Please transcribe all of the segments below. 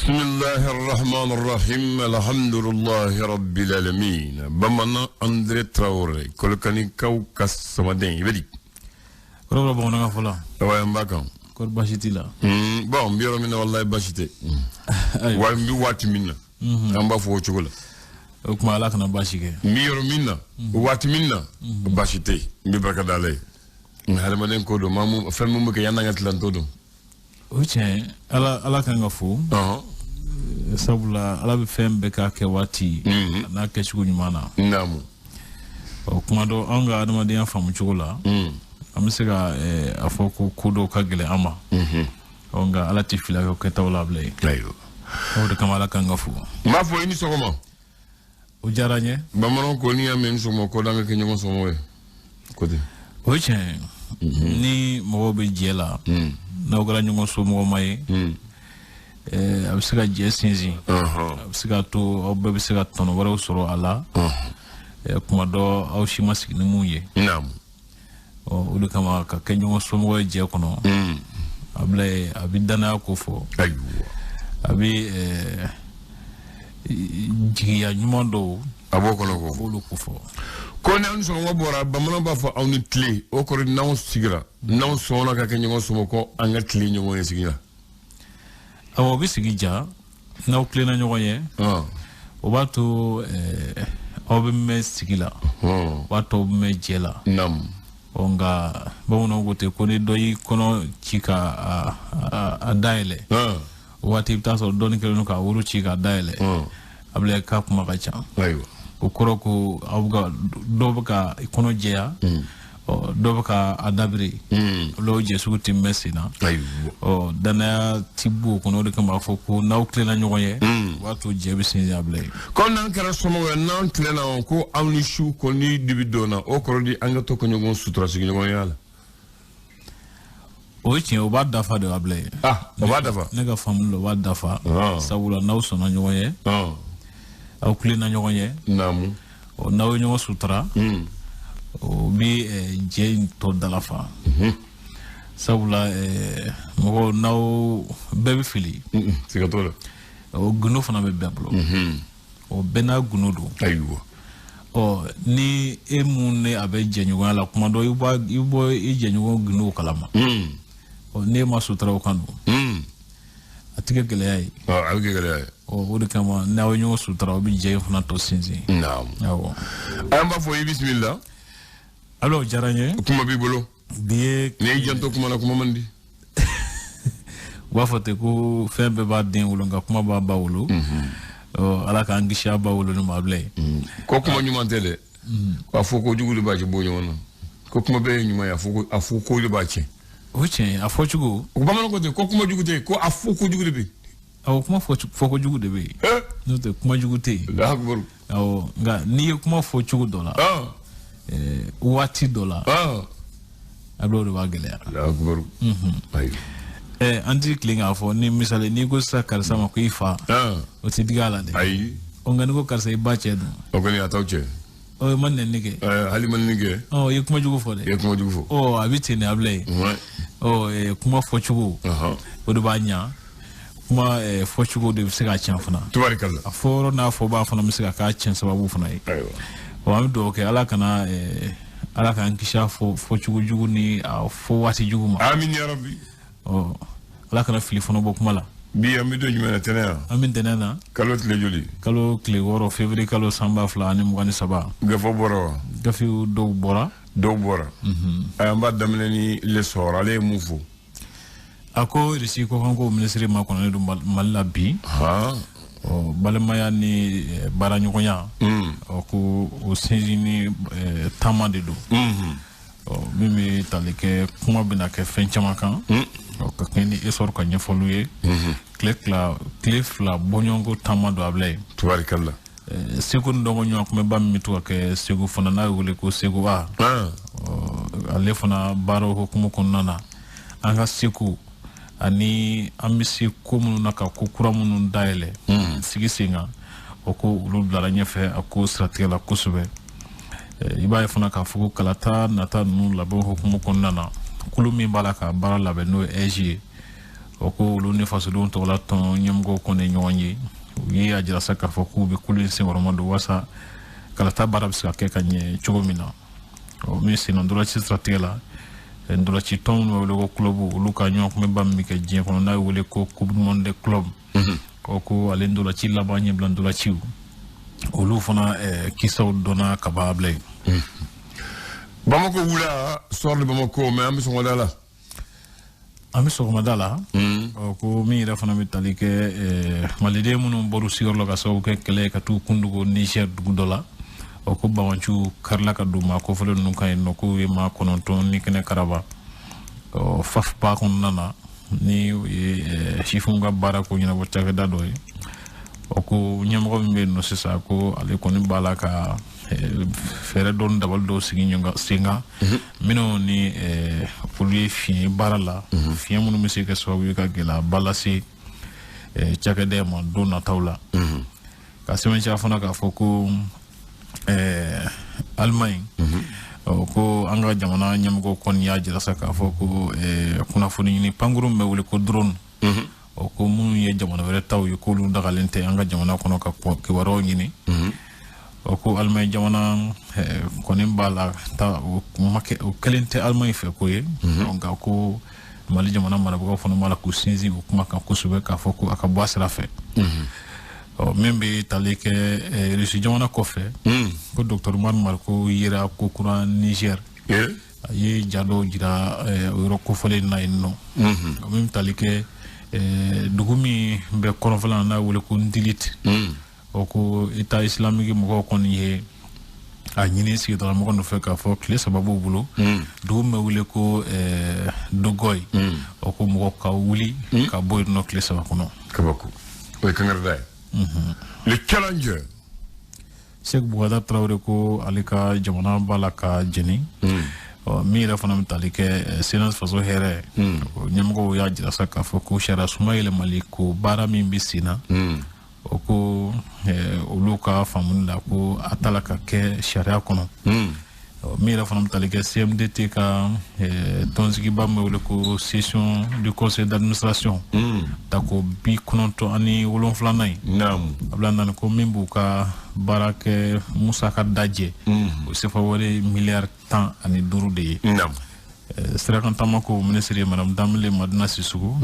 بسم الله الرحمن الرحيم الحمد لله رب العالمين بمنا أندري تراوري كل كني كاو كسمدين يبدي كربلا بونا فلا وين باكم كور باشيتي لا بام بيرو منا والله باشيتي وين بيوات منا أم بفو شغله وكما لا كنا باشيكه بيرو منا وات منا باشيتي ببركة دالي هذا ما نقوله ما فهم ممكن يانا يطلع تودو وجه ala kan gafu sabula ala be fem be ka ke wati na ke chugu nyumana namu o kuma do anga adama de famu chugula amsega afoko kudo kagele ama onga ala tifila ko ketawla blay ayo o de kamala kan gafu ma fo ini sokoma o jaranye bamano ko ni amen somo ko danga ke nyongo somo we kote oche ni mo be jela na ogala nyongo somo mai abisiga jesinzi abisiga to obebisiga tono wara usoro ala kuma do au shima signi muye naam o udu kama ka kenyo somo je kono able abidana ko fo ayo abi jiya nyumondo aboko loko bolu ko fo ko ne an so ngobora bamana ba fo awni tli o ko naw sigira naw so na ka kenyo somo ko anga tli nyongo ne sigira awo bisigija na uklena nyoye o bato obe me sigila bato me jela nam onga bawono gote ko ne doyi kono chika a daile wati taso doni kelo ka wuru chika daile able ka kuma kacha ayo ko koroko awga dobaka kono jeya dobaka adabri lo je suguti mesina ayo o dana tibu kono de kama foko na uklena nyoye watu jebi sinjable ko nan kara somo we nan tlena ko awni shu ko ni dibidona o ko di anga to ko nyogon sutra sigi nyogon yala o chi o ba dafa de able o ba dafa nega famlo wa dafa sawula na usona nyoye au klena nyoye namu o na nyogon sutra o bi je to dalafa sabula mo naw bebe fili sigatola o gunu fana be beblo o bena gunu do ayo o ni emune abe jenyu ala kuma do ibo ejenyu gunu kalama o ne ma sutra o kanu atige gele ay atige gele ay o de kama naw nyu sutra o bi je fana to sinzi naam awo amba fo bismillah alo jaranye kuma bibolo biye ne janto kuma na kuma mandi wafote ko fembe ba den wulunga kuma ba bawulu ala ka angisha bawulu no mable ko kuma nyuma tele ko afoko jugulu ba ci bonyo wono ko kuma be nyuma ya afoko le ba ci oche afochugo ko ba man ko de ko kuma jugute ko afoko jugulu be aw kuma foko jugude be no te kuma jugute la akbar aw nga ni kuma fochugo dola wati dola ablo do bagele la akbar ayo andi klinga fo ni misale ni go sakar sama ko ifa o ti digala de ay o ngani ko karsa ibache do o gani atawche o man ne nige hali man nige o yekuma jugo fo de yekuma jugo fo o abiti ne able o kuma fochugo o do banya kuma fochugo de sega chanfuna tubarikalla aforo na fo ba fona misega ka chen sababu funa yi ayo o am do ke ala kana ala kan kisha fo fochugo jugo ni fo wati jugo ma amin ya rabbi o ala kana filifono bokumala bi am do jumena tena amin denana kalo tle joli kalo kle woro février kalo samba fla ni mugani saba gafo boro gafi do bora amba damle ni le sora le mufu ako risi ko kanko ministre ma kono do malla bi o balemaya ni baranyonya o ko o sinjini tamande do o mimi talike kuma bina ke fenchama kan o ka keni esor ka nyefoluye cliff la bonyongo tamando ablay tubarikalla segu ndongo nyo ko me bam mi to ke segu fana na wule ko segu ale fana baro ko kuma kon nana anga segu ani amisi ko mun na ka ko kura mun daile sigi singa o ko ulu dara nyefe ako stratégie la kusube iba fana ka fuku kalata nata nu labo ko kuma kon nana kulumi balaka bara labe no eji ko lu ne faso don to la ton nyamgo ko ne nyonyi yi ajira saka fo ku be kulin se do wasa kala ta barab ska ke kanye chogomina o mi sinon do la ci stratela ndo la ci ton wala ko club lu ka nyon ko me bam mi ke jien ko na wala ko coupe du monde club ko ale ndo la ci la bagne blando la ci o lu fona kisaw dona kabable Bamako wula sort de Bamako mais am so dala ami sogoma dala ko mi ra fana mi talike malide munu boru sigorlo ka so ke kele ka tu kundugo Niger dugu dola o ko bawanchu karla ka duma ko fele nun kay no ko e ma kononton ni kene karaba o faf pa kon nana ni chifunga bara ko nyina bo taga dado o ko nyamgo mi no sesa ko ale ko ni balaka fere don dabal do sigi nyonga singa mino ni puli fi barala fi munu misike so wi ka gela balasi chaka de mo do na tawla ka semen cha fona ka foko Allemagne ko anga jamana nyamgo kon ya jira saka foko kuna funi ni pangurum me wuli ko drone o ko mun ye jamana wala taw yu ko lu dagalente anga jamana kono ka ko ki waro ngini o ko Allemagne jamana konim bala ta o make o kelente Allemagne fe ko ye donc ko mali jamana mara ko fono mala ko sinzi o kuma ka ko sube ka foko aka boisra fe o membe talike resu jamana ko fe ko docteur Marmar ko yira ko kuran Niger ye jado jira euro ko fole na inno o mem talike dugumi be konfala na wala ko ndilit o ko état islamique mo ko ni a nyini si dara mo ko fe ka fo clé sababu bulu dugum wala ko dogoy o ko mo ka wuli ka boy no clé sababu no kabako o kangarda le challenger Cheikh Bouhada Traoré ko alika jamana balaka jeni mi ra fana talike silence faso here nyamgo ya jira saka fo ko shara sumaile maliko bara min bisina o ko uluka famunda ko atalaka ke sharia kono mi ra fana talike CMDT ka tonzigi bamme wala ko session du conseil d'administration tako bi kononto ani wolon flanay nam ablandan ko mimbu ka barake Moussa ka daje o sefa wale milliard temps ani duru de nam sera kan tamako ministre madame Damle Madina Sissoko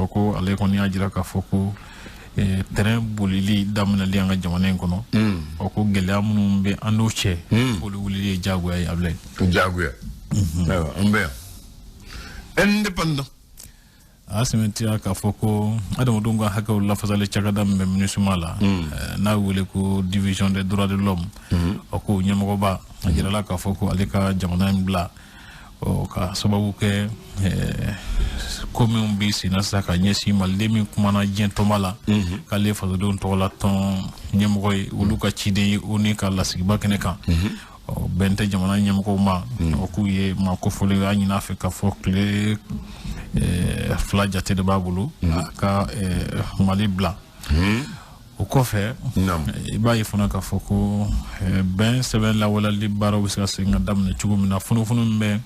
ko ale ko ni ajira ka foko terrain bolili damna li nga jamane kono o ko gele munum be ando che boli wuli jago ay able jago ya ambe independent asimenti aka foko adamo dunga hakaw la fasale chagada be municipala na wule ko division des droits de l'homme o ko nyamgo ba ajira la ka foko alika jamana bla o ka sababu ke commune bi sina saka nyesi maldemi kumana jento mala kale fa don to la ton nyamgo wulu ka chide oni ka la siba kene kan o bente jamana nyamgo ma o ku ye ma ko fole ani na afrika fokle flajate de babulu ka mali bla o kofe ba yefuna ka foko ben seben la wala li baro bisa singa damne chugumina funu mbe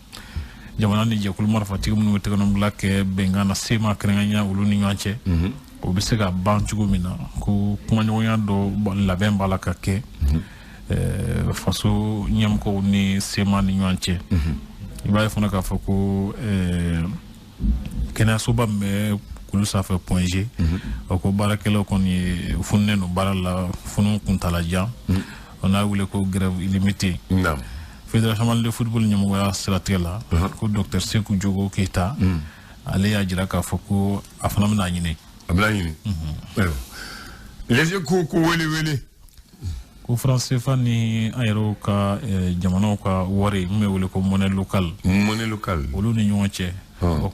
jamana ni jekul marfa tigum no tegono black bengana sema krenganya ulu ni nyanche o bisega ban chugumina ko kuma nyonya do la ben bala ka ke faso nyam ko ni sema ni nyanche ba yefuna ka foko kena soba me kulu safa point G ko barakelo kon ni funne no barala funu kuntala ja on a wule ko grève illimité nam fédération de football nyamo ya stratela ko docteur Sekou Diogo Keita ale ya jira ka foko afana na nyine abla nyine les ko wele ko français fani aero ka jamano ka wori me wule ko monnaie locale wolu ni nyonche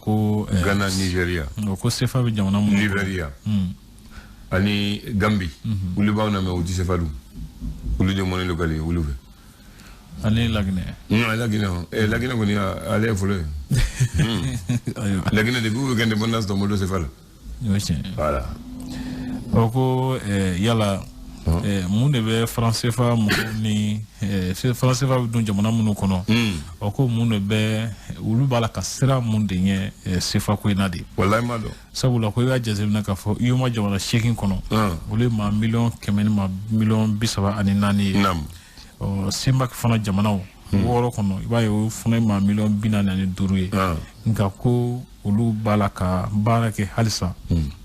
ko Ghana Nigeria ko sefa be jamana mu Nigeria ani Gambie wuli ba na me wuti sefa du wuli de monnaie locale wulu fe ale lagne lagne ko ni ale fole lagne de bu gande bonnas do modo sefa yoche voilà ko yala mun de bɛ français fa mɔgɔw ni français fa bɛ don jamana minnu kɔnɔ o ko mun de bɛ olu b'a la ka sira mun de ɲɛ sefa ko in na de wallahi ma dɔn sabula ko i b'a jateminɛ k'a fɔ IOMA jamana 8 kɔnɔ olu ye maa 100 ni maa 34 ye Senbak fana jamanaw wɔɔrɔ kɔnɔ i b'a ye o fana ye maa 45 ye nka ko olu b'a la ka baara kɛ halisa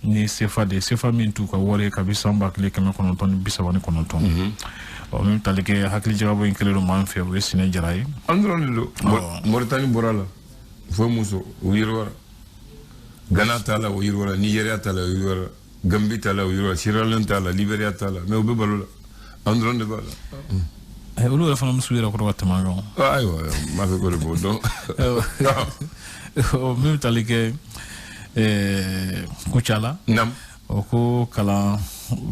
ni sefa de sefa min t'u ka wari kabi san 1939 min tali kɛ hakili jagabɔ in kɛlen don maa min fɛ o ye Sinɛ Jara ye an dɔrɔn de don Mauritanie bɔra la fo muso o yiriwara Ghana t'a la o yiriwara Nigeria t'a la o yiriwara Gambie t'a la o yiriwara Sierra Leone t'a la Liberia t'a la mais o bɛ balo la an dɔrɔn de b'a la olu yɛrɛ fana musu yɛrɛ kɔrɔ ka tɛmɛ an kan ayiwa m'a fɛ ko de b'o dɔn min tali kɛ Kucala o ko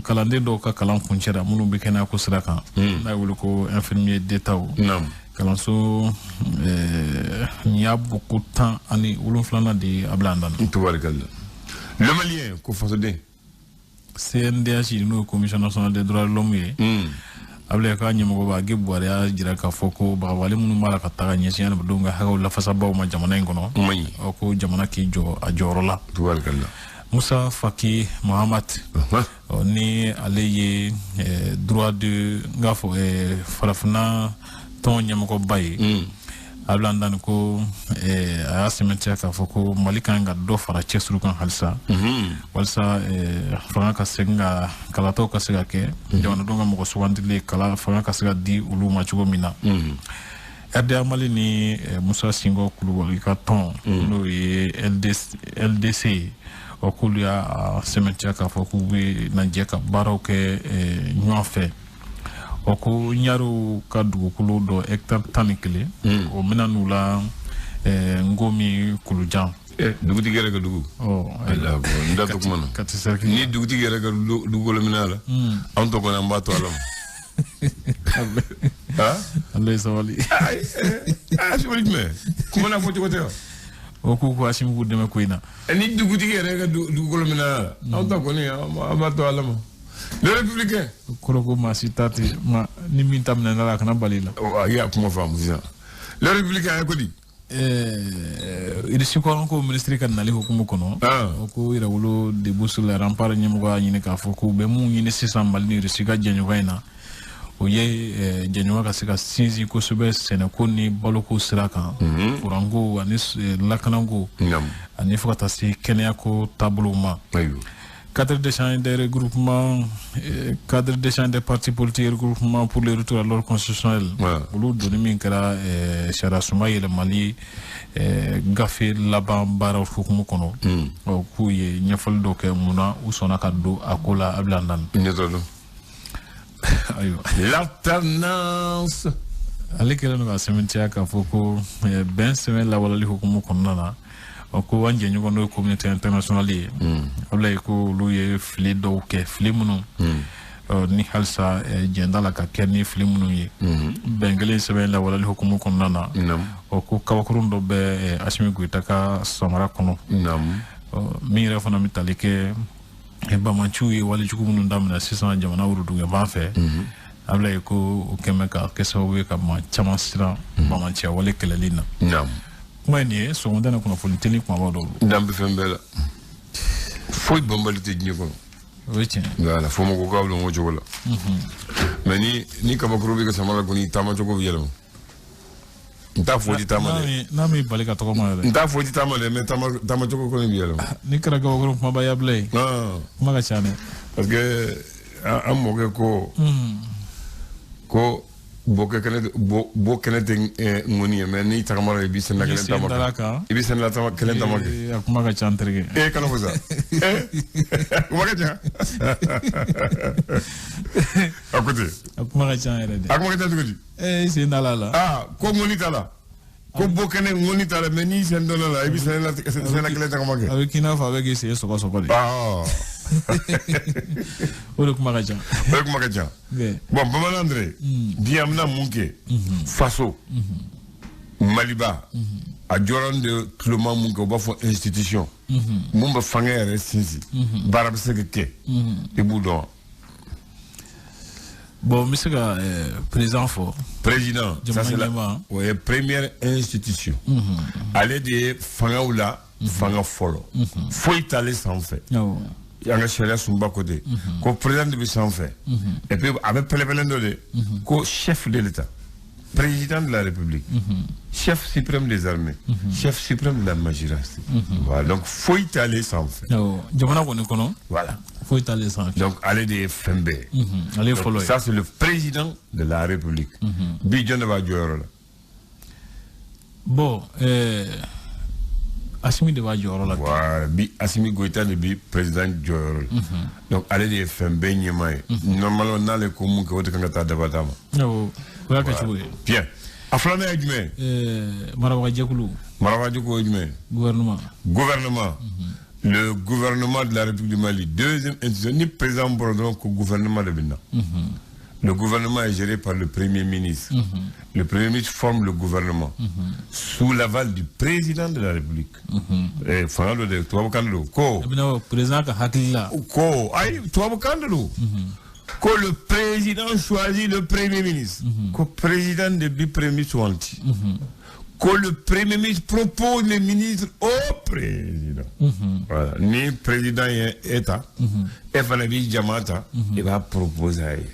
kalanden dɔw ka kalan kuncɛra minnu bɛ kɛnɛya ko sira kan n'a ye wele ko infirmier d'état kalanso ɲabuku 17 de a bila an dan tubarikala le malien ko fasoden CNDH n'o ye commission nationale des droits de l'homme ye a bila ka ɲɛmɔgɔ ba Ge Buwari y'a jira k'a fɔ ko bagabali minnu b'a la ka taga ɲɛsin adamadenw ka hakɛw lafasabaw ma jamana in kɔnɔ ko jamana k'i jɔ a jɔyɔrɔ la tubarikala Musa Faki Mohamad ni ale ye droit de nga fɔ farafina tɔn ɲɛmɔgɔba ye a bila an dan ko a y'a sɛmɛntiya k'a fɔ ko Mali kan ka dɔ fara cɛsiri kan halisa walasa fanga ka segin ka kalatɔw ka se ka kɛ jamanadenw ka mɔgɔ sugandili fanga ka se ka di olu ma cogo min na RDA Mali ni Musa Singo Kulubali ka tɔn n'o ye LDC o k'olu y'a sɛmɛntiya k'a fɔ k'u bɛ na jɛ ka baaraw kɛ ɲɔgɔn fɛ o ko Ɲaru ka dugukolo dɔ hectare 11 o bɛna n'u la Ngomi Kulujan dugutigi yɛrɛ ka dugu n da to kuma na ni dugutigi yɛrɛ ka dugukolo minɛ a la anw tɔ kɔni an b'a to a la Ala ye sabali sabali jumɛn kuma na fɔ cogo tɛ o ko Asimu k'u dɛmɛ ko in na ni dugutigi yɛrɛ ka dugukolo minɛ a la anw tɔ kɔni an b'a to Ala ma le républicain koroko maa si ta tɛ ni min ta minɛ la a kana bali la i y'a kuma faamu sisan le républicain a ko di irisi kɔrɔ ko ministre ka nali hukumu kɔnɔ o ko Yɛrɛwolo Debu sur les remparts ɲɛmɔgɔ y'a ɲini k'a fɔ k'u bɛ mun ɲini sisan Mali ni irisi ka jɛɲɔgɔn in na o ye jɛɲɔgɔn ka se ka sinsin kosɛbɛ sɛnɛko ni baloko sira kan kuranko ani lakanako ani fo ka taa se kɛnɛyako taabolow ma cadre d'échange des regroupements cadre d'échange des partis politiques regroupement pour le retour à l'ordre constitutionnel olu doni min kɛra sariya suma yɛlɛmali gafe laban baaraw hukumu kɔnɔ k'u ye ɲɛfɔli dɔ kɛ munna u sɔnna ka don a ko la a bila an dan l'alternance ale kɛlen don ka sɛmɛntiya k'a fɔ ko bɛn sɛbɛn lawalali hukumu kɔnɔna na ko an jɛɲɔgɔn n'o ye communauté internationale ye a bila ko olu ye fili dɔw kɛ fili minnu ni halisa jɛnda la ka kɛ ni fili minnu ye bɛn kelen sɛbɛn lawalali hukumu kɔnɔna na ko kabakurun dɔ bɛ Asimi Goyita ka samara kɔnɔ min yɛrɛ fana bɛ tali kɛ bamaciw ye walijugu minnu daminɛ sisan jamana wurudugɛban fɛ a bila ko o kɛmɛ ka kɛ sababu ye ka maa caman siran bamaciya wale kɛlɛli na kuma in ye sɔgɔmada na kunnafoni teli kumaba dɔw dan bɛ fɛn bɛɛ la foyi banbali tɛ diɲɛ kɔnɔ o ye tiɲɛ voilà fo ma ko k'a bɛ o cogo la mais ni kabakuru bɛ ka samara kɔni taama cogo bɛ yɛlɛma n t'a fɔ di taama dɛ n'a m'i bali ka tɔgɔma yɛrɛ n t'a fɔ di taama dɛ mais taama cogo kɔni bɛ yɛlɛma ni kɛra kabakuru kumaba ya bila yen kuma ka ca dɛ parce que an mɔkɛ ko bo kɛnɛ tɛ ŋɔni ye mais n'i tagamara i b'i sɛnɛla kelen taama kan i b'i sɛnɛla kelen taama kɛ a kuma ka ca n terikɛ kana fɔ sa kuma ka ca a ko ten a kuma ka ca yɛrɛ dɛ a kuma ka ca cogo di i sen da la ko ŋɔni t'a la ko bo kɛnɛ ŋɔni t'a la mais n'i sen dɔnna la i b'i sɛnɛla kelen tagama kɛ a bɛ k'i n'a fɔ a bɛ k'i sen sɔgɔ de o de kuma ka ca bon bamanan dɛ bi an bɛna mun kɛ faso Maliba a jɔyɔrɔ de tuloma mun kɛ u b'a fɔ institution mun bɛ fanga yɛrɛ sinsin baara bɛ se ka kɛ i b'u dɔn Bon, monsieur le président fort. Président, ça c'est la première institution. Aller de Fangaoula, Fangafolo. Faut y aller sans fait. Il y a un chef sur le côté. Comme président de sans fait. Et puis avec Pelé comme chef de l'État, président de la République, chef suprême des armées, chef suprême de la magistrature. Voilà. Donc faut y aller sans fait. Voilà. Faut y aller sans fait. Donc aller de FMB. Ça c'est le président de la République. Bidjon de Vadjoro. Bon, Assimi de Vadjoro là. Voilà, Assimi Goïta de président Dioro. Donc aller de FMB Niamaye. Normalement dans les communes que vous avez de Batama. Bien. Aflame Adjumé. Marawadjakoulou. Marawadjakoulou Adjumé. Gouvernement. Gouvernement. Le gouvernement de la République du Mali, deuxième institution, ni président Borodon que gouvernement de Bénin. Le gouvernement est géré par le Premier ministre. Le Premier ministre forme le gouvernement sous l'aval du président de la République. Et Fernando de Touabokandelo. Président Hakila. Touabokandelo. Que le président choisit le Premier ministre. Que le président de Premier ministre soit que le Premier ministre propose le ministre au président. Voilà. Ni président État, et Fanabi Jamata, il va proposer.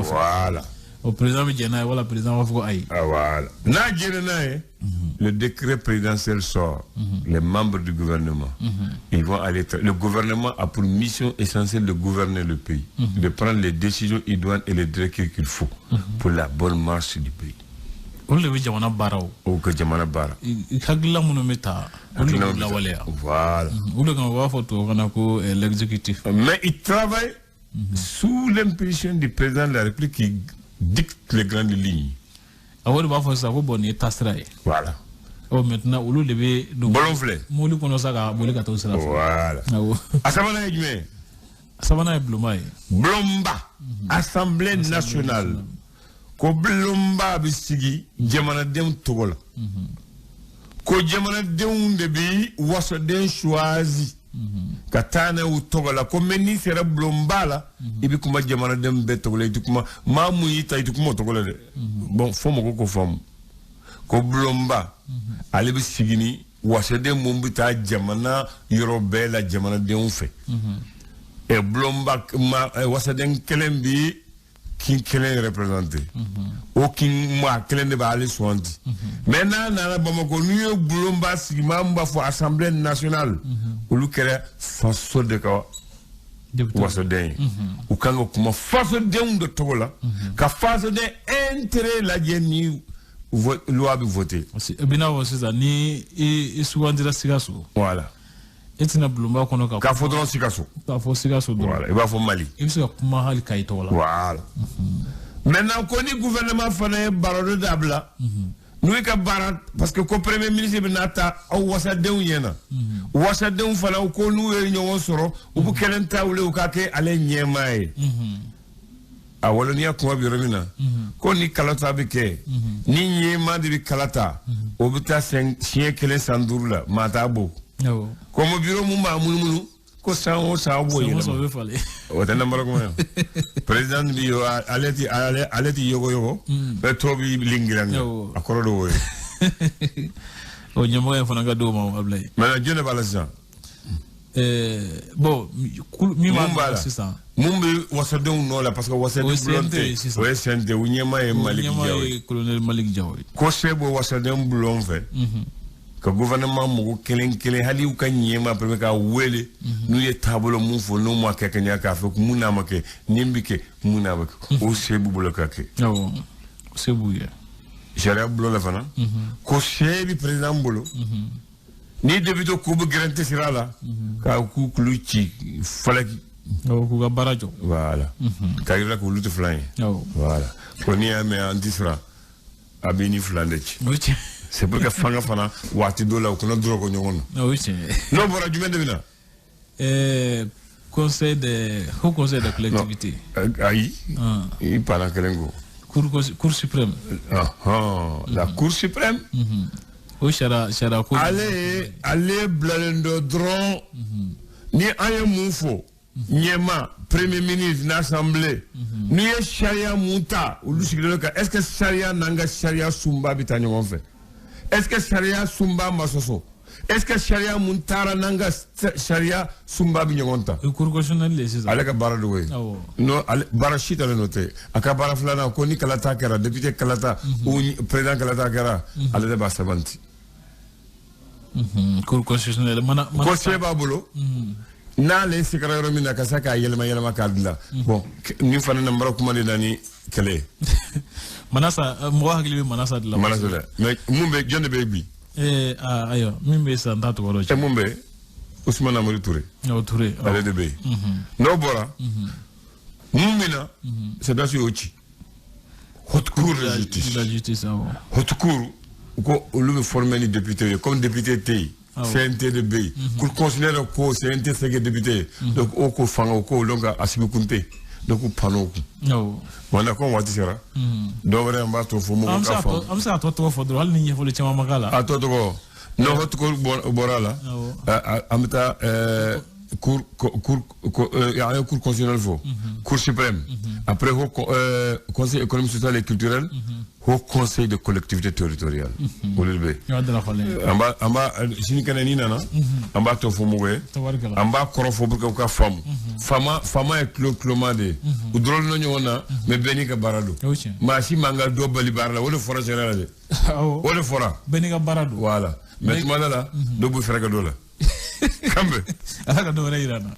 Voilà. Au président Medjana, voilà, président Aïe. Voilà. Le décret présidentiel sort. Les membres du gouvernement, ils vont aller. Le gouvernement a pour mission essentielle de gouverner le pays, de prendre les décisions idoines et les directives qu'il faut pour la bonne marche du pays. On le Jamana Barao. Ou que Jamana Bara. Kagla Monometa. Voilà. Ou le Gamba photo, l'exécutif. Mais il travaille sous l'impulsion du président de la République qui dicte les grandes lignes. Voilà. Oh, maintenant, où le bébé. Bolonflé. Moulou Konosaka, Moulikato Sera. Voilà. Assamana Edjumé. Assamana Blomay. Blomba. Assemblée nationale. Ko Blomba Bistigi, Djamana Dem Togola. Ko Djamana Dem Debi, Wassoden choisi. Katana ou Togola. Ko Meni Sera Blomba là. Ibi Kuma Djamana Dem Betogola. Itukuma. Mamouita Itukuma Togola. Bon, Fomo Koko Fomo. Ko Blomba. Ale Bistigini. Wassoden Mumbita Djamana. Yorobela Djamana Dem Fe. Et Blomba. Wassoden Kelembi. Qui est représenté. Aucun mois, quel ne va aller soigner. Maintenant, dans la Bamako, nous Blomba, si Mamba pour l'Assemblée nationale, ou le qu'elle façon de quoi, Wassoden. Ou quand on commence façon de Togola, qu'à façon d'intérêt la génie, loi de voter. Bien, c'est ça, ni souvent de la Sigasso. Voilà. Et tu n'as Blomba qu'on a qu'à faudra Sigasso. Qu'à faudra Sigasso. Voilà, il va faire Mali. Il se comment Hal Kaitola. Voilà. Maintenant, qu'on y gouvernement fait barreau d'abla. Nous y barat parce que comme premier ministre Benata ou Wassadeu yena. Wassadeu fala ou qu'on nous réunion soro ou pour quel temps ou le kake aller nyemae. A wolonia kuma biromina. Qu'on y kalata beke. Ni nyema de kalata. Au buta chien kele sandurla matabo. Comme bureau mumba munu ko sango sabo yena. O tanda marako président bi aleti yogo be tobi lingiranga akoro do woy o nyamo en fana ga do ma ablay mais jone balasa bon mi ma c'est ça mumbe wasadon no la parce que wasadon blonté ouais sente unyema e Malik Diaw colonel Malik Diaw ko sebo wasadon blon fait que gouvernement mo kelen hali u kan yema premier ka wele nu ye tabolo mu fo no mo ka kenya ka fe mu na make nimbike mu na make o sebu bloka ke oh sebu ya jara blo la fana ko sebi président bolo ni debito ko bu garantie sirala ka ku kluchi falaki oh ku ga barajo voilà ka ira ko lutu flan voilà ko ni ame antisra abini flandechi c'est pour que Fanga Fana Wati Dola ou qu'on a droit qu'on y oui, c'est. Non, voilà, du même devina. Conseil de collectivité. Aïe. Il parle en Kelengo. Cour suprême. La Cour suprême. Oui, Chara. Allez, Blalendo Dron. Ni Aye Moufo. Niema, Premier ministre, l'Assemblée, nous y charia monta, ou est-ce que charia nanga charia sumba bitanyo fait? Est-ce que charia sumba masoso? Est-ce que charia montara nanga charia sumba binyonta? Le cours constitutionnel les c'est ça. Aleka baradowe. Non, barashita le noté. Aka baraflana ko ni kalata kera, député kalata ou président kalata kera, alede basabanti. Cours constitutionnel mana ko seba bolo. Na le sikara romina kasaka yelma kadla. Bon, ni fana nambara kuma de dani kele. Manasa mo hakili manasa de la. Manasa mais mumbe jonde baby. Ayo, mimbe sa ndatu waro. Mumbe Ousmane Amadou Touré. Touré. Ale de bay. No bora. Mumbina c'est dans ce ochi. Haute cour de justice. La justice haute cour ko lu former ni député comme député TI. CNT de bay. Cour considère ko CNT c'est député. Donc o ko fanga ko longa asibi kunte. Donc pano. Wana ko wati sera. Do wara mba to fo mo ka fo. Am sa to fo do hal ni yefo le chama magala. To go. No haute cour borala. Amta cour constitutionnelle fo. Cour suprême. Après conseil économique social et culturel. Haut conseil de collectivité territoriale. Olilbe. Amba sini kanani nana. Amba to fo mowe. Amba korofo burka ka fam. Fama e clomade. Udrol no nyona me beni ka barado. Ma si manga do bali barla wala fora général. Wala fora. Beni ka barado. Voilà. Mais madala do bu frega dola. Kambe. Ala ka do re irana.